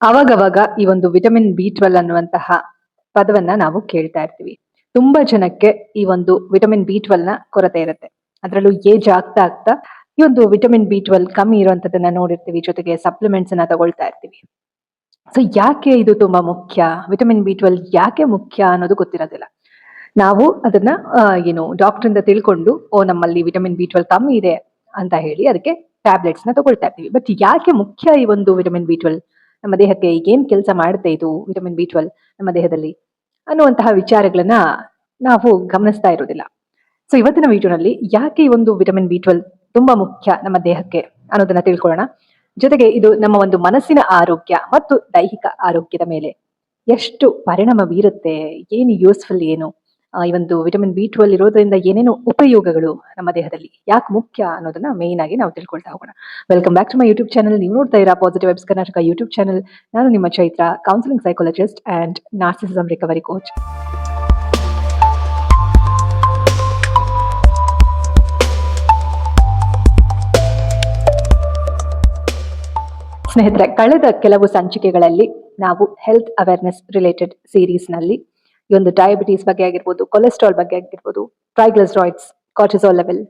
ಅವಾಗವಾಗ ಈ ಒಂದು ವಿಟಮಿನ್ ಬಿ 12 ಅನ್ನುವಂತಹ ಪದವನ್ನ ನಾವು ಕೇಳ್ತಾ ಇರ್ತೀವಿ. ತುಂಬಾ ಜನಕ್ಕೆ ಈ ಒಂದು ವಿಟಮಿನ್ ಬಿ 12 ನ ಕೊರತೆ ಇರುತ್ತೆ. ಅದರಲ್ಲೂ ಏಜ್ ಆಗ್ತಾ ಆಗ್ತಾ ಈ ಒಂದು ವಿಟಮಿನ್ ಬಿ 12 ಕಮ್ಮಿ ಇರುವಂತದನ್ನ ನೋಡಿರ್ತೀವಿ. ಜೊತೆಗೆ ಸಪ್ಲಿಮೆಂಟ್ಸ್ ಅನ್ನ ತಗೊಳ್ತಾ ಇರ್ತೀವಿ. ಸೊ ಯಾಕೆ ಇದು ತುಂಬಾ ಮುಖ್ಯ? ವಿಟಮಿನ್ ಬಿ 12 ಯಾಕೆ ಮುಖ್ಯ ಅನ್ನೋದು ಗೊತ್ತಿರೋದಿಲ್ಲ. ನಾವು ಅದನ್ನ ಏನು ಡಾಕ್ಟರ್ ಇಂದ ತಿಳ್ಕೊಂಡು ನಮ್ಮಲ್ಲಿ ವಿಟಮಿನ್ ಬಿ 12 ಕಮ್ಮಿ ಇದೆ ಅಂತ ಹೇಳಿ ಅದಕ್ಕೆ ಟ್ಯಾಬ್ಲೆಟ್ಸ್ ನ ತಗೊಳ್ತಾ ಇರ್ತೀವಿ. ಬಟ್ ಯಾಕೆ ಮುಖ್ಯ ಈ ಒಂದು ವಿಟಮಿನ್ ಬಿ 12 ನಮ್ಮ ದೇಹಕ್ಕೆ ಏನ್ ಕೆಲಸ ಮಾಡುತ್ತೆ ಇದು ವಿಟಮಿನ್ ಬಿ 12 ನಮ್ಮ ದೇಹದಲ್ಲಿ ಅನ್ನುವಂತಹ ವಿಚಾರಗಳನ್ನ ನಾವು ಗಮನಿಸ್ತಾ ಇರೋದಿಲ್ಲ. ಸೊ ಇವತ್ತಿನ ವಿಡಿಯೋನಲ್ಲಿ ಯಾಕೆ ಈ ಒಂದು ವಿಟಮಿನ್ ಬಿ 12 ತುಂಬಾ ಮುಖ್ಯ ನಮ್ಮ ದೇಹಕ್ಕೆ ಅನ್ನೋದನ್ನ ತಿಳ್ಕೊಳ್ಳೋಣ. ಜೊತೆಗೆ ಇದು ನಮ್ಮ ಒಂದು ಮನಸ್ಸಿನ ಆರೋಗ್ಯ ಮತ್ತು ದೈಹಿಕ ಆರೋಗ್ಯದ ಮೇಲೆ ಎಷ್ಟು ಪರಿಣಾಮ ಬೀರುತ್ತೆ, ಏನು ಯೂಸ್ಫುಲ್, ಏನು ಈ ಒಂದು ವಿಟಮಿನ್ ಬಿ 12 ಇರೋದ್ರಿಂದ ಏನೇನು ಉಪಯೋಗಗಳು ನಮ್ಮ ದೇಹದಲ್ಲಿ ಯಾಕೆ ಮುಖ್ಯ ಅನ್ನೋದನ್ನ ಮೇನ್ ಆಗಿ ನಾವು ತಿಳ್ಕೊಳ್ತಾ ಹೋಗೋಣ. Welcome back to my YouTube channel. ನೀವು ನೋಡ್ತಾ ಇರಾ positive vibes Karnataka YouTube channel. ನಾನು ನಿಮ್ಮ Chaitra, counselling psychologist and narcissism recovery coach. ಸ್ನೇಹಿತರೆ, ಕಳೆದ ಕೆಲವು ಸಂಚಿಕೆಗಳಲ್ಲಿ ನಾವು ಹೆಲ್ತ್ ಅವೇರ್ನೆಸ್ ರಿಲೇಟೆಡ್ ಸೀರೀಸ್ ನಲ್ಲಿ ಈ ಒಂದು ಡಯಾಬಿಟೀಸ್ ಬಗ್ಗೆ ಆಗಿರ್ಬೋದು, ಕೊಲೆಸ್ಟ್ರಾಲ್ ಬಗ್ಗೆ ಆಗಿರ್ಬೋದು, ಟ್ರೈಗ್ಲಿಸರೈಡ್ಸ್, ಕಾರ್ಟಿಸಾಲ್ ಲೆವೆಲ್,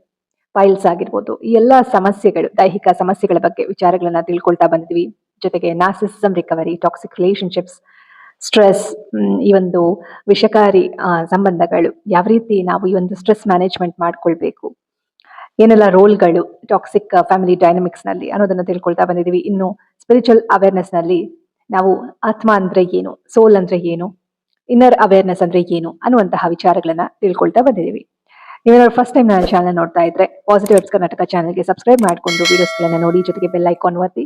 ಪೈಲ್ಸ್ ಆಗಿರ್ಬೋದು, ಈ ಎಲ್ಲಾ ಸಮಸ್ಯೆಗಳು, ದೈಹಿಕ ಸಮಸ್ಯೆಗಳ ಬಗ್ಗೆ ವಿಚಾರಗಳನ್ನ ತಿಳ್ಕೊಳ್ತಾ ಬಂದಿದ್ವಿ. ಜೊತೆಗೆ ನಾರ್ಸಿಸಿಸಂ ರಿಕವರಿ, ಟಾಕ್ಸಿಕ್ ರಿಲೇಶನ್ಶಿಪ್ಸ್, ಸ್ಟ್ರೆಸ್, ಈ ಒಂದು ವಿಷಕಾರಿ ಸಂಬಂಧಗಳು, ಯಾವ ರೀತಿ ನಾವು ಈ ಒಂದು ಸ್ಟ್ರೆಸ್ ಮ್ಯಾನೇಜ್ಮೆಂಟ್ ಮಾಡ್ಕೊಳ್ಬೇಕು, ಏನೆಲ್ಲ ರೋಲ್ಗಳು ಟಾಕ್ಸಿಕ್ ಫ್ಯಾಮಿಲಿ ಡೈನಮಿಕ್ಸ್ ನಲ್ಲಿ ಅನ್ನೋದನ್ನ ತಿಳ್ಕೊಳ್ತಾ ಬಂದಿದೀವಿ. ಇನ್ನು ಸ್ಪಿರಿಚುವಲ್ ಅವೇರ್ನೆಸ್ ನಲ್ಲಿ ನಾವು ಆತ್ಮ ಅಂದ್ರೆ ಏನು, ಸೋಲ್ ಅಂದ್ರೆ ಏನು, ಇನ್ನರ್ ಅವೇರ್ನೆಸ್ ಅಂದ್ರೆ ಏನು ಅನ್ನುವಂತಹ ವಿಚಾರಗಳನ್ನ ತಿಳ್ಕೊಳ್ತಾ ಬಂದಿದೀವಿ. ನೀವೇನಾದ್ರು ಫಸ್ಟ್ ಟೈಮ್ ನನ್ನ ಚಾನಲ್ ನೋಡ್ತಾ ಇದ್ರೆ ಪಾಸಿಟಿವ್ ವೈಬ್ಸ್ ಕರ್ನಾಟಕ ಚಾನಲ್ಗೆ ಸಬ್ಸ್ಕ್ರೈಬ್ ಮಾಡಿಕೊಂಡು ವಿಡಿಯೋಸ್ಗಳನ್ನ ನೋಡಿ, ಜೊತೆಗೆ ಬೆಲ್ ಐಕಾನ್ ಒತ್ತಿ.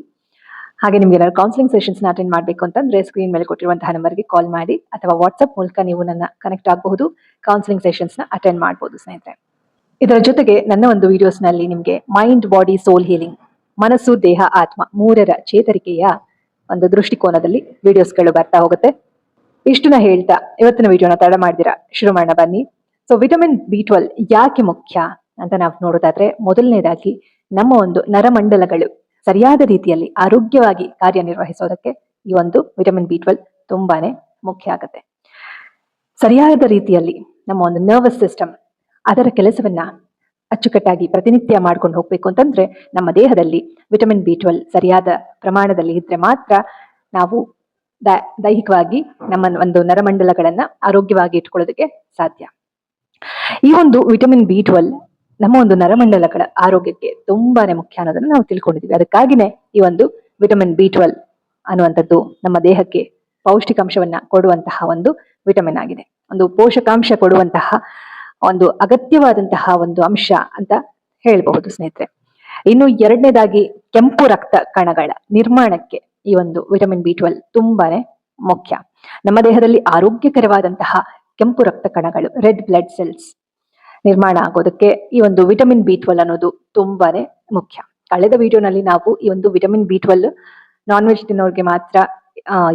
ಹಾಗೆ ನಿಮ್ಗೆ ಏನಾದ್ರು ಕೌನ್ಸಿಲಿಂಗ್ ಸೆಷನ್ಸ್ ಅಟೆಂಡ್ ಮಾಡಬೇಕು ಅಂತಂದ್ರೆ ಸ್ಕ್ರೀನ್ ಮೇಲೆ ಕೊಟ್ಟಿರುವಂತಹ ನಂಬರ್ಗೆ ಕಾಲ್ ಮಾಡಿ ಅಥವಾ ವಾಟ್ಸ್ಆಪ್ ಮೂಲಕ ನೀವು ನನ್ನ ಕನೆಕ್ಟ್ ಆಗಬಹುದು, ಕೌನ್ಸಿಲಿಂಗ್ ಸೆಷನ್ಸ್ ನ ಅಟೆಂಡ್ ಮಾಡಬಹುದು ಸ್ನೇಹಿತರೆ. ಇದರ ಜೊತೆಗೆ ನನ್ನ ಒಂದು ವಿಡಿಯೋಸ್ ನಲ್ಲಿ ನಿಮ್ಗೆ ಮೈಂಡ್, ಬಾಡಿ, ಸೋಲ್ ಹೀಲಿಂಗ್, ಮನಸ್ಸು, ದೇಹ, ಆತ್ಮ ಮೂರರ ಚೇತರಿಕೆಯ ಒಂದು ದೃಷ್ಟಿಕೋನದಲ್ಲಿ ವಿಡಿಯೋಸ್ಗಳು ಬರ್ತಾ ಹೋಗುತ್ತೆ. ಇಷ್ಟನ್ನ ಹೇಳ್ತಾ ಇವತ್ತಿನ ವಿಡಿಯೋನ ತಡ ಮಾಡಿದಿರಾ, ಶುರು ಮಾಡೋಣ ಬನ್ನಿ. ಸೊ ವಿಟಮಿನ್ ಬಿ 12 ಯಾಕೆ ಮುಖ್ಯ ಅಂತ ನಾವು ನೋಡೋದಾದ್ರೆ, ಮೊದಲನೇದಾಗಿ ನಮ್ಮ ಒಂದು ನರಮಂಡಲಗಳು ಸರಿಯಾದ ರೀತಿಯಲ್ಲಿ ಆರೋಗ್ಯವಾಗಿ ಕಾರ್ಯನಿರ್ವಹಿಸೋದಕ್ಕೆ ಈ ಒಂದು ವಿಟಮಿನ್ ಬಿ 12 ತುಂಬಾನೇ ಮುಖ್ಯ ಆಗುತ್ತೆ. ಸರಿಯಾದ ರೀತಿಯಲ್ಲಿ ನಮ್ಮ ಒಂದು ನರ್ವಸ್ ಸಿಸ್ಟಮ್ ಅದರ ಕೆಲಸವನ್ನ ಅಚ್ಚುಕಟ್ಟಾಗಿ ಪ್ರತಿನಿತ್ಯ ಮಾಡ್ಕೊಂಡು ಹೋಗ್ಬೇಕು ಅಂತಂದ್ರೆ ನಮ್ಮ ದೇಹದಲ್ಲಿ ವಿಟಮಿನ್ ಬಿ 12 ಸರಿಯಾದ ಪ್ರಮಾಣದಲ್ಲಿ ಇದ್ರೆ ಮಾತ್ರ ನಾವು ದೈಹಿಕವಾಗಿ ನಮ್ಮ ಒಂದು ನರಮಂಡಲಗಳನ್ನ ಆರೋಗ್ಯವಾಗಿ ಇಟ್ಕೊಳ್ಳೋದಕ್ಕೆ ಸಾಧ್ಯ. ಈ ಒಂದು ವಿಟಮಿನ್ ಬಿ 12 ನಮ್ಮ ಒಂದು ನರಮಂಡಲಗಳ ಆರೋಗ್ಯಕ್ಕೆ ತುಂಬಾನೇ ಮುಖ್ಯ ಅನ್ನೋದನ್ನ ನಾವು ತಿಳ್ಕೊಂಡಿದೀವಿ. ಅದಕ್ಕಾಗಿನೇ ಈ ಒಂದು ವಿಟಮಿನ್ ಬಿ 12 ಅನ್ನುವಂಥದ್ದು ನಮ್ಮ ದೇಹಕ್ಕೆ ಪೌಷ್ಟಿಕಾಂಶವನ್ನ ಕೊಡುವಂತಹ ಒಂದು ವಿಟಮಿನ್ ಆಗಿದೆ. ಒಂದು ಪೋಷಕಾಂಶ ಕೊಡುವಂತಹ ಒಂದು ಅಗತ್ಯವಾದಂತಹ ಒಂದು ಅಂಶ ಅಂತ ಹೇಳಬಹುದು ಸ್ನೇಹಿತರೆ. ಇನ್ನು ಎರಡನೇದಾಗಿ ಕೆಂಪು ರಕ್ತ ಕಣಗಳ ನಿರ್ಮಾಣಕ್ಕೆ ಈ ಒಂದು ವಿಟಮಿನ್ ಬಿ 12 ತುಂಬಾನೇ ಮುಖ್ಯ. ನಮ್ಮ ದೇಹದಲ್ಲಿ ಆರೋಗ್ಯಕರವಾದಂತಹ ಕೆಂಪು ರಕ್ತ ಕಣಗಳು, ರೆಡ್ ಬ್ಲಡ್ ಸೆಲ್ಸ್ ನಿರ್ಮಾಣ ಆಗೋದಕ್ಕೆ ಈ ಒಂದು ವಿಟಮಿನ್ ಬಿ 12 ಅನ್ನೋದು ತುಂಬಾನೇ ಮುಖ್ಯ. ಕಳೆದ ವಿಡಿಯೋನಲ್ಲಿ ನಾವು ಈ ಒಂದು ವಿಟಮಿನ್ ಬಿ 12 ನಾನ್ ವೆಜ್ ತಿನ್ನೋರ್ಗೆ ಮಾತ್ರ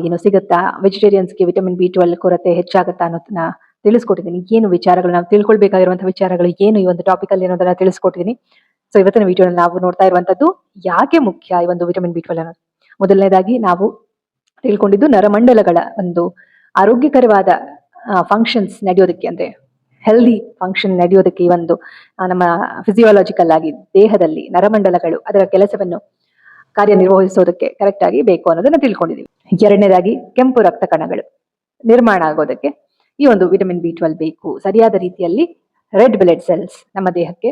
ಏನು ಸಿಗುತ್ತಾ, ವೆಜಿಟೇರಿಯನ್ಸ್ಗೆ ವಿಟಮಿನ್ ಬಿ 12 ಕೊರತೆ ಹೆಚ್ಚಾಗತ್ತಾ ಅನ್ನೋದನ್ನ ತಿಳಿಸ್ಕೊಟ್ಟಿದ್ದೀನಿ. ಏನು ವಿಚಾರಗಳು ನಾವು ತಿಳ್ಕೊಳ್ಬೇಕಾಗಿರುವಂತಹ ವಿಚಾರಗಳು ಏನು ಈ ಒಂದು ಟಾಪಿಕ್ ಅಲ್ಲಿ ಅನ್ನೋದನ್ನ ತಿಳಿಸ್ಕೊಟ್ಟಿದ್ದೀನಿ. ಸೊ ಇವತ್ತಿನ ವಿಡಿಯೋನಲ್ಲಿ ನಾವು ನೋಡ್ತಾ ಇರುವಂತದ್ದು ಯಾಕೆ ಮುಖ್ಯ ಈ ಒಂದು ವಿಟಮಿನ್ ಬಿ 12 ಅನ್ನೋದು. ಮೊದಲನೇದಾಗಿ ನಾವು ತಿಳ್ಕೊಂಡಿದ್ದು ನರಮಂಡಲಗಳ ಒಂದು ಆರೋಗ್ಯಕರವಾದ ಫಂಕ್ಷನ್ಸ್ ನಡೆಯೋದಕ್ಕೆ, ಅಂದ್ರೆ ಹೆಲ್ದಿ ಫಂಕ್ಷನ್ ನಡೆಯೋದಕ್ಕೆ ಈ ಒಂದು ನಮ್ಮ ಫಿಸಿಯಾಲಜಿಕಲ್ ಆಗಿ ದೇಹದಲ್ಲಿ ನರಮಂಡಲಗಳು ಅದರ ಕೆಲಸವನ್ನು ಕಾರ್ಯನಿರ್ವಹಿಸೋದಕ್ಕೆ ಕರೆಕ್ಟ್ ಆಗಿ ಬೇಕು ಅನ್ನೋದನ್ನ ತಿಳ್ಕೊಂಡಿದೀವಿ. ಎರಡನೇದಾಗಿ ಕೆಂಪು ರಕ್ತ ಕಣಗಳು ನಿರ್ಮಾಣ ಆಗೋದಕ್ಕೆ ಈ ಒಂದು ವಿಟಮಿನ್ ಬಿ 12 ಬೇಕು. ಸರಿಯಾದ ರೀತಿಯಲ್ಲಿ ರೆಡ್ ಬ್ಲಡ್ ಸೆಲ್ಸ್ ನಮ್ಮ ದೇಹಕ್ಕೆ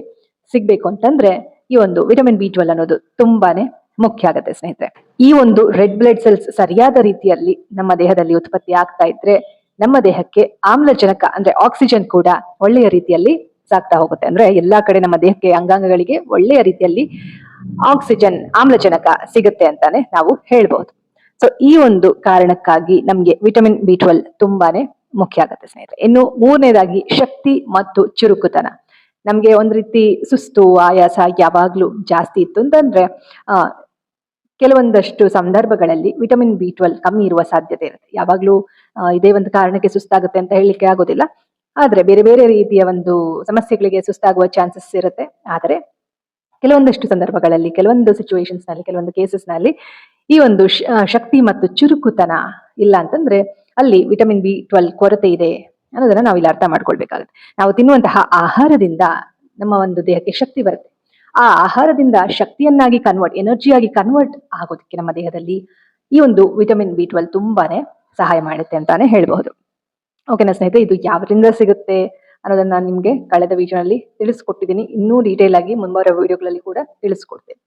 ಸಿಗ್ಬೇಕು ಅಂತಂದ್ರೆ ಈ ಒಂದು ವಿಟಮಿನ್ ಬಿ 12 ಅನ್ನೋದು ತುಂಬಾನೇ ಮುಖ್ಯ ಆಗುತ್ತೆ ಸ್ನೇಹಿತರೆ. ಈ ಒಂದು ರೆಡ್ ಬ್ಲಡ್ ಸೆಲ್ಸ್ ಸರಿಯಾದ ರೀತಿಯಲ್ಲಿ ನಮ್ಮ ದೇಹದಲ್ಲಿ ಉತ್ಪತ್ತಿ ಆಗ್ತಾ ಇದ್ರೆ ನಮ್ಮ ದೇಹಕ್ಕೆ ಆಮ್ಲಜನಕ ಅಂದ್ರೆ ಆಕ್ಸಿಜನ್ ಕೂಡ ಒಳ್ಳೆಯ ರೀತಿಯಲ್ಲಿ ಸಾಗ್ತಾ ಹೋಗುತ್ತೆ. ಅಂದ್ರೆ ಎಲ್ಲಾ ಕಡೆ ನಮ್ಮ ದೇಹಕ್ಕೆ ಅಂಗಾಂಗಗಳಿಗೆ ಒಳ್ಳೆಯ ರೀತಿಯಲ್ಲಿ ಆಕ್ಸಿಜನ್, ಆಮ್ಲಜನಕ ಸಿಗುತ್ತೆ ಅಂತಾನೆ ನಾವು ಹೇಳ್ಬಹುದು. ಸೊ ಈ ಒಂದು ಕಾರಣಕ್ಕಾಗಿ ನಮ್ಗೆ ವಿಟಮಿನ್ ಬಿ 12 ತುಂಬಾನೇ ಮುಖ್ಯ ಆಗುತ್ತೆ ಸ್ನೇಹಿತರೆ. ಇನ್ನು ಮೂರನೇದಾಗಿ ಶಕ್ತಿ ಮತ್ತು ಚುರುಕುತನ. ನಮ್ಗೆ ಒಂದ್ ರೀತಿ ಸುಸ್ತು, ಆಯಾಸ ಯಾವಾಗ್ಲೂ ಜಾಸ್ತಿ ಇತ್ತು ಅಂತಂದ್ರೆ ಕೆಲವೊಂದಷ್ಟು ಸಂದರ್ಭಗಳಲ್ಲಿ ವಿಟಮಿನ್ ಬಿ 12 ಕಮ್ಮಿ ಇರುವ ಸಾಧ್ಯತೆ ಇರುತ್ತೆ. ಯಾವಾಗ್ಲೂ ಇದೇ ಒಂದು ಕಾರಣಕ್ಕೆ ಸುಸ್ತಾಗುತ್ತೆ ಅಂತ ಹೇಳಲಿಕ್ಕೆ ಆಗೋದಿಲ್ಲ. ಆದ್ರೆ ಬೇರೆ ಬೇರೆ ರೀತಿಯ ಒಂದು ಸಮಸ್ಯೆಗಳಿಗೆ ಸುಸ್ತಾಗುವ ಚಾನ್ಸಸ್ ಇರುತ್ತೆ. ಆದರೆ ಕೆಲವೊಂದಷ್ಟು ಸಂದರ್ಭಗಳಲ್ಲಿ, ಕೆಲವೊಂದು ಸಿಚುವೇಶನ್ಸ್ ನಲ್ಲಿ, ಕೆಲವೊಂದು ಕೇಸಸ್ ನಲ್ಲಿ ಈ ಒಂದು ಶಕ್ತಿ ಮತ್ತು ಚುರುಕುತನ ಇಲ್ಲ ಅಂತಂದ್ರೆ ಅಲ್ಲಿ ವಿಟಮಿನ್ ಬಿ 12 ಕೊರತೆ ಇದೆ ಅನ್ನೋದನ್ನ ನಾವು ಇಲ್ಲಿ ಅರ್ಥ ಮಾಡ್ಕೊಳ್ಬೇಕಾಗುತ್ತೆ. ನಾವು ತಿನ್ನುವಂತಹ ಆಹಾರದಿಂದ ನಮ್ಮ ಒಂದು ದೇಹಕ್ಕೆ ಶಕ್ತಿ ಬರುತ್ತೆ. ಆ ಆಹಾರದಿಂದ ಶಕ್ತಿಯನ್ನಾಗಿ ಎನರ್ಜಿಯಾಗಿ ಕನ್ವರ್ಟ್ ಆಗೋದಕ್ಕೆ ನಮ್ಮ ದೇಹದಲ್ಲಿ ಈ ಒಂದು ವಿಟಮಿನ್ ಬಿ 12 ತುಂಬಾನೇ ಸಹಾಯ ಮಾಡುತ್ತೆ ಅಂತಾನೆ ಹೇಳ್ಬಹುದು. ಓಕೆನಾ ಸ್ನೇಹಿತರೆ, ಇದು ಯಾವರಿಂದ ಸಿಗುತ್ತೆ ಅನ್ನೋದನ್ನ ನಿಮ್ಗೆ ಕಳೆದ ವಿಡಿಯೋನಲ್ಲಿ ತಿಳಿಸ್ಕೊಟ್ಟಿದ್ದೀನಿ. ಇನ್ನೂ ಡೀಟೇಲ್ ಆಗಿ ಮುಂಬರುವ ವಿಡಿಯೋಗಳಲ್ಲಿ ಕೂಡ ತಿಳಿಸ್ಕೊಡ್ತೇನೆ.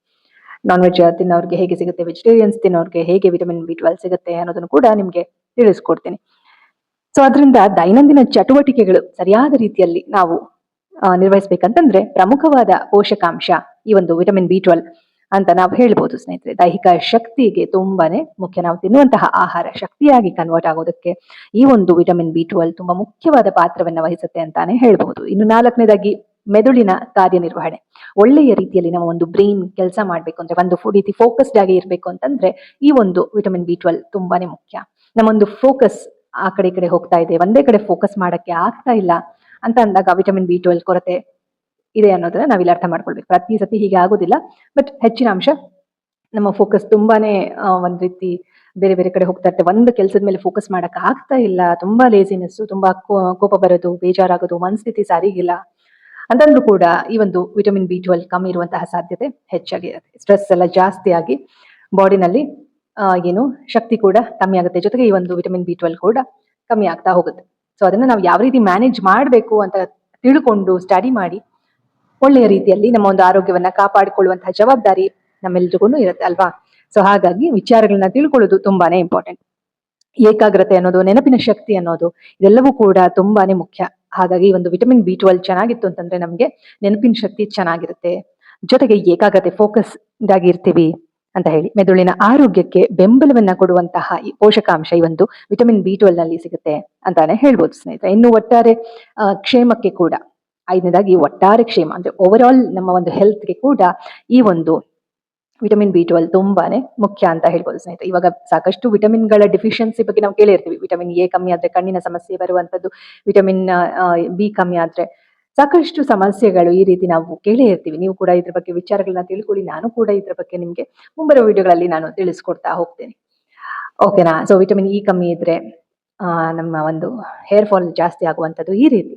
ನಾನ್ ವೆಜ್ ತಿನ್ನೋರ್ಗೆ ಹೇಗೆ ಸಿಗುತ್ತೆ, ವೆಜಿಟೇರಿಯನ್ಸ್ ತಿನ್ನೋರ್ಗೆ ಹೇಗೆ ವಿಟಮಿನ್ ಬಿ 12 ಸಿಗುತ್ತೆ ಅನ್ನೋದನ್ನು ಕೂಡ ನಿಮ್ಗೆ ತಿಳಿಸ್ಕೊಡ್ತೀನಿ. ಸೊ ಅದರಿಂದ ದೈನಂದಿನ ಚಟುವಟಿಕೆಗಳು ಸರಿಯಾದ ರೀತಿಯಲ್ಲಿ ನಾವು ನಿರ್ವಹಿಸ್ಬೇಕಂತಂದ್ರೆ ಪ್ರಮುಖವಾದ ಪೋಷಕಾಂಶ ಈ ಒಂದು ವಿಟಮಿನ್ ಬಿ 12 ಅಂತ ನಾವು ಹೇಳ್ಬೋದು ಸ್ನೇಹಿತರೆ. ದೈಹಿಕ ಶಕ್ತಿಗೆ ತುಂಬಾನೇ ಮುಖ್ಯ. ನಾವು ತಿನ್ನುವಂತಹ ಆಹಾರ ಶಕ್ತಿಯಾಗಿ ಕನ್ವರ್ಟ್ ಆಗೋದಕ್ಕೆ ಈ ಒಂದು ವಿಟಮಿನ್ ಬಿ 12 ತುಂಬಾ ಮುಖ್ಯವಾದ ಪಾತ್ರವನ್ನ ವಹಿಸುತ್ತೆ ಅಂತಾನೆ ಹೇಳ್ಬಹುದು. ಇನ್ನು 4ನೇದಾಗಿ ಮೆದುಳಿನ ಕಾರ್ಯನಿರ್ವಹಣೆ. ಒಳ್ಳೆಯ ರೀತಿಯಲ್ಲಿ ನಮ್ಮ ಒಂದು ಬ್ರೈನ್ ಕೆಲಸ ಮಾಡ್ಬೇಕು ಅಂದ್ರೆ, ಒಂದು ರೀತಿ ಫೋಕಸ್ಡ್ ಆಗಿ ಇರ್ಬೇಕು ಅಂತಂದ್ರೆ ಈ ಒಂದು ವಿಟಮಿನ್ ಬಿ 12 ತುಂಬಾನೇ ಮುಖ್ಯ. ನಮ್ಮೊಂದು ಫೋಕಸ್ ಆ ಕಡೆ ಈ ಕಡೆ ಹೋಗ್ತಾ ಇದೆ, ಒಂದೇ ಕಡೆ ಫೋಕಸ್ ಮಾಡಕ್ಕೆ ಆಗ್ತಾ ಇಲ್ಲ ಅಂತ ಅಂದಾಗ ವಿಟಮಿನ್ ಬಿ 12 ಕೊರತೆ ಇದೆ ಅನ್ನೋದನ್ನ ನಾವಿಲ್ಲಿ ಅರ್ಥ ಮಾಡ್ಕೊಳ್ಬೇಕು. ಪ್ರತಿ ಸತಿ ಹೀಗೆ ಆಗೋದಿಲ್ಲ, ಬಟ್ ಹೆಚ್ಚಿನ ಅಂಶ ನಮ್ಮ ಫೋಕಸ್ ತುಂಬಾನೇ ಒಂದ್ ರೀತಿ ಬೇರೆ ಬೇರೆ ಕಡೆ ಹೋಗ್ತಾ ಇರುತ್ತೆ. ಒಂದು ಕೆಲಸದ ಮೇಲೆ ಫೋಕಸ್ ಮಾಡಕ್ ಆಗ್ತಾ ಇಲ್ಲ, ತುಂಬಾ ಲೇಸಿನೆಸ್, ತುಂಬಾ ಕೋಪ ಬರೋದು, ಬೇಜಾರಾಗೋದು, ಮನಸ್ಥಿತಿ ಸರಿಗಿಲ್ಲ ಅಂತಂದ್ರೂ ಕೂಡ ಈ ಒಂದು ವಿಟಮಿನ್ ಬಿ 12 ಕಮ್ಮಿ ಇರುವಂತಹ ಸಾಧ್ಯತೆ ಹೆಚ್ಚಾಗಿರುತ್ತೆ. ಸ್ಟ್ರೆಸ್ ಎಲ್ಲ ಜಾಸ್ತಿ ಆಗಿ ಬಾಡಿನಲ್ಲಿ ಏನು ಶಕ್ತಿ ಕೂಡ ಕಮ್ಮಿ ಆಗುತ್ತೆ. ಜೊತೆಗೆ ಈ ಒಂದು ವಿಟಮಿನ್ ಬಿ 12 ಕೂಡ ಕಮ್ಮಿ ಆಗ್ತಾ ಹೋಗುತ್ತೆ. ಸೊ ಅದನ್ನ ನಾವು ಯಾವ ರೀತಿ ಮ್ಯಾನೇಜ್ ಮಾಡಬೇಕು ಅಂತ ತಿಳ್ಕೊಂಡು ಸ್ಟಡಿ ಮಾಡಿ ಒಳ್ಳೆಯ ರೀತಿಯಲ್ಲಿ ನಮ್ಮ ಒಂದು ಆರೋಗ್ಯವನ್ನ ಕಾಪಾಡಿಕೊಳ್ಳುವಂತಹ ಜವಾಬ್ದಾರಿ ನಮ್ಮೆಲ್ರಿಗೂ ಇರುತ್ತೆ ಅಲ್ವಾ. ಸೊ ಹಾಗಾಗಿ ವಿಚಾರಗಳನ್ನ ತಿಳ್ಕೊಳ್ಳೋದು ತುಂಬಾನೇ ಇಂಪಾರ್ಟೆಂಟ್. ಏಕಾಗ್ರತೆ ಅನ್ನೋದು, ನೆನಪಿನ ಶಕ್ತಿ ಅನ್ನೋದು ಇದೆಲ್ಲವೂ ಕೂಡ ತುಂಬಾನೇ ಮುಖ್ಯ. ಹಾಗಾಗಿ ಒಂದು ವಿಟಮಿನ್ ಬಿ 12 ಚೆನ್ನಾಗಿತ್ತು ಅಂತಂದ್ರೆ ನಮ್ಗೆ ನೆನಪಿನ ಶಕ್ತಿ ಚೆನ್ನಾಗಿರುತ್ತೆ, ಜೊತೆಗೆ ಏಕಾಗ್ರತೆ, ಫೋಕಸ್ ಆಗಿ ಇರ್ತೀವಿ ಅಂತ ಹೇಳಿ. ಮೆದುಳಿನ ಆರೋಗ್ಯಕ್ಕೆ ಬೆಂಬಲವನ್ನ ಕೊಡುವಂತಹ ಈ ಪೋಷಕಾಂಶ ಈ ಒಂದು ವಿಟಮಿನ್ ಬಿ 12 ನಲ್ಲಿ ಸಿಗುತ್ತೆ ಅಂತಾನೆ ಹೇಳ್ಬೋದು ಸ್ನೇಹಿತರೆ. ಇನ್ನು ಒಟ್ಟಾರೆ ಕ್ಷೇಮಕ್ಕೆ ಕೂಡ 5ನೇದಾಗಿ ಒಟ್ಟಾರೆ ಕ್ಷೇಮ ಅಂದ್ರೆ ಓವರ್ ಆಲ್ ನಮ್ಮ ಒಂದು ಹೆಲ್ತ್ಗೆ ಕೂಡ ಈ ಒಂದು ವಿಟಮಿನ್ ಬಿ 12 ತುಂಬಾನೇ ಮುಖ್ಯ ಅಂತ ಹೇಳ್ಬೋದು ಸ್ನೇಹಿತರೆ. ಇವಾಗ ಸಾಕಷ್ಟು ವಿಟಮಿನ್ಗಳ ಡಿಫಿಷಿಯನ್ಸಿ ಬಗ್ಗೆ ನಾವು ಕೇಳಿರ್ತೀವಿ. ವಿಟಮಿನ್ ಎ ಕಮ್ಮಿ ಆದ್ರೆ ಕಣ್ಣಿನ ಸಮಸ್ಯೆ ಬರುವಂತದ್ದು, ವಿಟಮಿನ್ ಬಿ ಕಮ್ಮಿ ಆದ್ರೆ ಸಾಕಷ್ಟು ಸಮಸ್ಯೆಗಳು ಈ ರೀತಿ ನಾವು ಕೇಳೇ ಇರ್ತೀವಿ. ನೀವು ಕೂಡ ಇದ್ರ ಬಗ್ಗೆ ವಿಚಾರಗಳನ್ನ ತಿಳ್ಕೊಳ್ಳಿ. ನಾನು ಕೂಡ ಇದ್ರ ಬಗ್ಗೆ ನಿಮ್ಗೆ ಮುಂಬರುವ ವಿಡಿಯೋಗಳಲ್ಲಿ ನಾನು ತಿಳಿಸ್ಕೊಡ್ತಾ ಹೋಗ್ತೇನೆ. ಓಕೆನಾ. ಸೊ ವಿಟಮಿನ್ ಇ ಕಮ್ಮಿ ಇದ್ರೆ ನಮ್ಮ ಒಂದು ಹೇರ್ ಫಾಲ್ ಜಾಸ್ತಿ ಆಗುವಂಥದ್ದು ಈ ರೀತಿ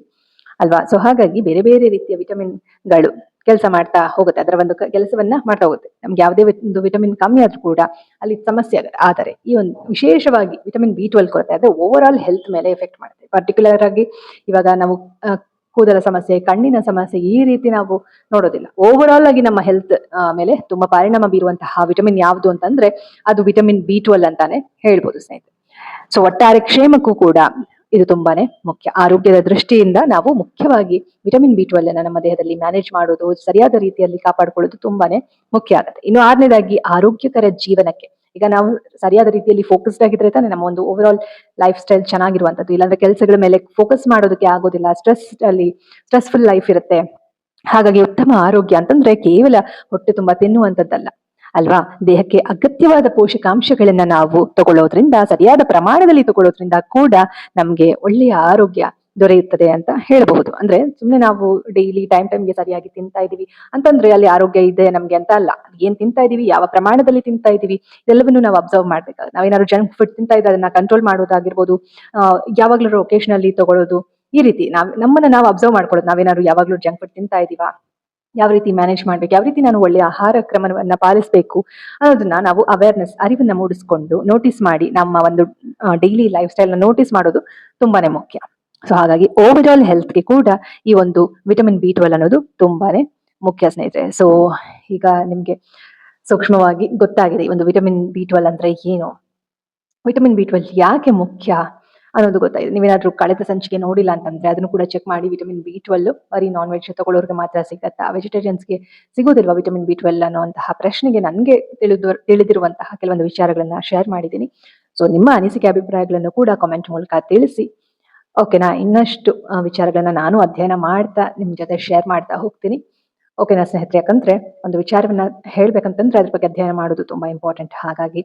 ಅಲ್ವಾ. ಸೊ ಹಾಗಾಗಿ ಬೇರೆ ಬೇರೆ ರೀತಿಯ ವಿಟಮಿನ್ಗಳು ಕೆಲಸ ಮಾಡ್ತಾ ಹೋಗುತ್ತೆ, ಅದರ ಒಂದು ಕೆಲಸವನ್ನ ಮಾಡ್ತಾ ಹೋಗುತ್ತೆ. ನಮ್ಗೆ ಯಾವುದೇ ಒಂದು ವಿಟಮಿನ್ ಕಮ್ಮಿ ಆದ್ರೂ ಕೂಡ ಅಲ್ಲಿ ಸಮಸ್ಯೆ ಆಗುತ್ತೆ. ಆದರೆ ಈ ಒಂದು ವಿಶೇಷವಾಗಿ ವಿಟಮಿನ್ ಬಿ 12 ಕೊರತೆ ಆದ್ರೆ ಓವರ್ ಆಲ್ ಹೆಲ್ತ್ ಮೇಲೆ ಎಫೆಕ್ಟ್ ಮಾಡುತ್ತೆ. ಪರ್ಟಿಕ್ಯುಲರ್ ಆಗಿ ಇವಾಗ ನಾವು ಕೂದಲ ಸಮಸ್ಯೆ, ಕಣ್ಣಿನ ಸಮಸ್ಯೆ ಈ ರೀತಿ ನಾವು ನೋಡೋದಿಲ್ಲ. ಓವರ್ ಆಲ್ ಆಗಿ ನಮ್ಮ ಹೆಲ್ತ್ ಮೇಲೆ ತುಂಬಾ ಪರಿಣಾಮ ಬೀರುವಂತಹ ವಿಟಮಿನ್ ಯಾವುದು ಅಂತಂದ್ರೆ ಅದು ವಿಟಮಿನ್ ಬಿ 12 ಅಂತಾನೆ ಹೇಳ್ಬೋದು ಸ್ನೇಹಿತರೆ. ಸೊ ಒಟ್ಟಾರೆ ಕ್ಷೇಮಕ್ಕೂ ಕೂಡ ಇದು ತುಂಬಾನೇ ಮುಖ್ಯ. ಆರೋಗ್ಯದ ದೃಷ್ಟಿಯಿಂದ ನಾವು ಮುಖ್ಯವಾಗಿ ವಿಟಮಿನ್ ಬಿ 12 ಅನ್ನ ನಮ್ಮ ದೇಹದಲ್ಲಿ ಮ್ಯಾನೇಜ್ ಮಾಡೋದು, ಸರಿಯಾದ ರೀತಿಯಲ್ಲಿ ಕಾಪಾಡಿಕೊಳ್ಳೋದು ತುಂಬಾನೇ ಮುಖ್ಯ ಆಗುತ್ತೆ. ಇನ್ನು 6ನೇದಾಗಿ ಆರೋಗ್ಯಕರ ಜೀವನಕ್ಕೆ. ಈಗ ನಾವು ಸರಿಯಾದ ರೀತಿಯಲ್ಲಿ ಫೋಕಸ್ಡ್ ಆಗಿದ್ರೆ ತಾನೇ ನಮ್ಮ ಒಂದು ಓವರ್ ಆಲ್ ಲೈಫ್ ಸ್ಟೈಲ್ ಚೆನ್ನಾಗಿರುವಂತದ್ದು. ಇಲ್ಲಾಂದ್ರೆ ಕೆಲಸಗಳ ಮೇಲೆ ಫೋಕಸ್ ಮಾಡೋದಕ್ಕೆ ಆಗೋದಿಲ್ಲ, ಸ್ಟ್ರೆಸ್ಫುಲ್ ಲೈಫ್ ಇರುತ್ತೆ. ಹಾಗಾಗಿ ಉತ್ತಮ ಆರೋಗ್ಯ ಅಂತಂದ್ರೆ ಕೇವಲ ಹೊಟ್ಟೆ ತುಂಬಾ ತಿನ್ನುವಂಥದ್ದಲ್ಲ ಅಲ್ವಾ. ದೇಹಕ್ಕೆ ಅಗತ್ಯವಾದ ಪೋಷಕಾಂಶಗಳನ್ನ ನಾವು ತಗೊಳ್ಳೋದ್ರಿಂದ, ಸರಿಯಾದ ಪ್ರಮಾಣದಲ್ಲಿ ತಗೊಳ್ಳೋದ್ರಿಂದ ಕೂಡ ನಮ್ಗೆ ಒಳ್ಳೆಯ ಆರೋಗ್ಯ ದೊರೆಯುತ್ತದೆ ಅಂತ ಹೇಳಬಹುದು. ಅಂದ್ರೆ ಸುಮ್ನೆ ನಾವು ಡೈಲಿ ಟೈಮ್ಗೆ ಸರಿಯಾಗಿ ತಿಂತಾ ಇದೀವಿ ಅಂತಂದ್ರೆ ಅಲ್ಲಿ ಆರೋಗ್ಯ ಇದೆ ನಮ್ಗೆ ಅಂತ ಅಲ್ಲ. ಏನ್ ತಿಂತಾ ಇದೀವಿ, ಯಾವ ಪ್ರಮಾಣದಲ್ಲಿ ತಿಂತಾ ಇದೀವಿ, ಇದೆಲ್ಲವನ್ನು ನಾವು ಅಬ್ಸರ್ವ್ ಮಾಡ್ಬೇಕಾಗುತ್ತೆ. ನಾವೇನಾದ್ರು ಜಂಕ್ ಫುಡ್ ತಿಂತಾ ಇದ್ರೆ ಅದನ್ನ ಕಂಟ್ರೋಲ್ ಮಾಡೋದಾಗಿರ್ಬೋದು, ಯಾವಾಗ್ಲೂ ಒಕೇಶನಲ್ಲಿ ತಗೊಳ್ಳೋದು, ಈ ರೀತಿ ನಮ್ಮನ್ನ ನಾವು ಅಬ್ಸರ್ವ್ ಮಾಡ್ಕೊಳ್ಳೋದು. ನಾವೇನಾದ್ರು ಯಾವಾಗ್ಲೂ ಜಂಕ್ ಫುಡ್ ತಿಂತಾ ಇದೀವಾ, ಯಾವ ರೀತಿ ಮ್ಯಾನೇಜ್ ಮಾಡ್ಬೇಕು, ಯಾವ ರೀತಿ ನಾನು ಒಳ್ಳೆಯ ಆಹಾರ ಕ್ರಮವನ್ನ ಪಾಲಿಸಬೇಕು ಅನ್ನೋದನ್ನ ನಾವು ಅರಿವನ್ನ ಮೂಡಿಸ್ಕೊಂಡು ನೋಟಿಸ್ ಮಾಡಿ ನಮ್ಮ ಒಂದು ಡೈಲಿ ಲೈಫ್ ಸ್ಟೈಲ್ ನ ನೋಟಿಸ್ ಮಾಡೋದು ತುಂಬಾನೇ ಮುಖ್ಯ. ಸೊ ಹಾಗಾಗಿ ಓವರ್ ಆಲ್ ಹೆಲ್ತ್ಗೆ ಕೂಡ ಈ ಒಂದು ವಿಟಮಿನ್ ಬಿ 12 ಅನ್ನೋದು ತುಂಬಾನೇ ಮುಖ್ಯ ಸ್ನೇಹಿತರೆ. ಸೊ ಈಗ ನಿಮ್ಗೆ ಸೂಕ್ಷ್ಮವಾಗಿ ಗೊತ್ತಾಗಿದೆ ಈ ಒಂದು ವಿಟಮಿನ್ ಬಿ 12 ಅಂದ್ರೆ ಏನು, ವಿಟಮಿನ್ ಬಿ 12 ಯಾಕೆ ಮುಖ್ಯ ಅನ್ನೋದು ಗೊತ್ತಾಗಿದೆ. ನೀವೇನಾದ್ರೂ ಕಳೆದ ಸಂಚಿಕೆ ನೋಡಿಲ್ಲ ಅಂತಂದ್ರೆ ಅದನ್ನು ಕೂಡ ಚೆಕ್ ಮಾಡಿ. ವಿಟಮಿನ್ ಬಿ 12 ಬರೀ ನಾನ್ ವೆಜ್ ತಗೊಳ್ಳೋರ್ಗೆ ಮಾತ್ರ ಸಿಗತ್ತಾ, ವೆಜಿಟೇರಿಯನ್ಸ್ಗೆ ಸಿಗೋದಿಲ್ವಾ ವಿಟಮಿನ್ ಬಿ 12 ಅನ್ನುವಂತಹ ಪ್ರಶ್ನೆಗೆ ನನಗೆ ತಿಳಿದಿರುವಂತಹ ಕೆಲವೊಂದು ವಿಚಾರಗಳನ್ನ ಶೇರ್ ಮಾಡಿದ್ದೀನಿ. ಸೊ ನಿಮ್ಮ ಅನಿಸಿಕೆ ಅಭಿಪ್ರಾಯಗಳನ್ನು ಕೂಡ ಕಾಮೆಂಟ್ ಮೂಲಕ ತಿಳಿಸಿ. ಓಕೆನಾ. ಇನ್ನಷ್ಟು ವಿಚಾರಗಳನ್ನ ನಾನು ಅಧ್ಯಯನ ಮಾಡ್ತಾ ನಿಮ್ ಜೊತೆ ಶೇರ್ ಮಾಡ್ತಾ ಹೋಗ್ತೀನಿ. ಓಕೆನಾ ಸ್ನೇಹಿತರೆ. ಯಾಕಂದ್ರೆ ಒಂದು ವಿಚಾರವನ್ನ ಹೇಳ್ಬೇಕಂತಂದ್ರೆ ಅದ್ರ ಬಗ್ಗೆ ಅಧ್ಯಯನ ಮಾಡೋದು ತುಂಬಾ ಇಂಪಾರ್ಟೆಂಟ್. ಹಾಗಾಗಿ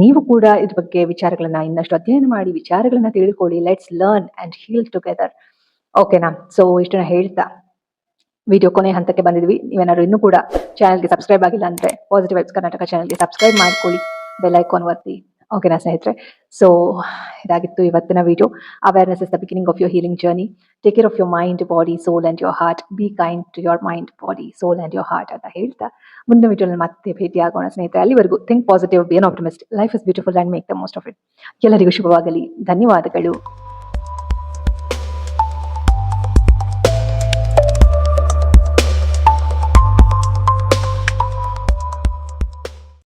ನೀವು ಕೂಡ ಇದ್ರ ಬಗ್ಗೆ ವಿಚಾರಗಳನ್ನ ಇನ್ನಷ್ಟು ಅಧ್ಯಯನ ಮಾಡಿ ವಿಚಾರಗಳನ್ನ ತಿಳ್ಕೊಳ್ಳಿ. Let's learn and heal together. ಓಕೆನಾ. ಸೊ ಇಷ್ಟನ್ನ ಹೇಳ್ತಾ ವಿಡಿಯೋ ಕೊನೆ ಹಂತಕ್ಕೆ ಬಂದಿದ್ವಿ. ನೀವೇನಾದ್ರು ಇನ್ನೂ ಕೂಡ ಚಾನಲ್ಗೆ ಸಬ್ಸ್ಕ್ರೈಬ್ ಆಗಿಲ್ಲ ಅಂದ್ರೆ ಪಾಸಿಟಿವ್ ವೈಬ್ಸ್ ಕರ್ನಾಟಕ ಚಾನಲ್ಗೆ ಸಬ್ಸ್ಕ್ರೈಬ್ ಮಾಡ್ಕೊಳ್ಳಿ. ಬೆಲ್ ಐಕಾನ್ ಒತ್ತಿ. ಓಕೆನಾ ಸ್ನೇಹಿತರೆ? ಸೊ ಇದಾಗಿತ್ತು ಇವತ್ತಿನ video. Awareness is the beginning of your healing journey. Take care of your mind, body, soul and your heart. Be kind to your mind, body, soul and your heart ಅಂತ ಹೇಳ್ತಾ ಮುಂದಿನ ವಿಡಿಯೋನಲ್ಲಿ ಮತ್ತೆ ಭೇಟಿಯಾಗೋಣ ಸ್ನೇಹಿತರೆ. ಅಲ್ಲಿವರೆಗೂ think positive, be an optimist. Life is beautiful and make the most of it. ಎಲ್ಲರಿಗೂ ಶುಭವಾಗಲಿ. ಧನ್ಯವಾದಗಳು.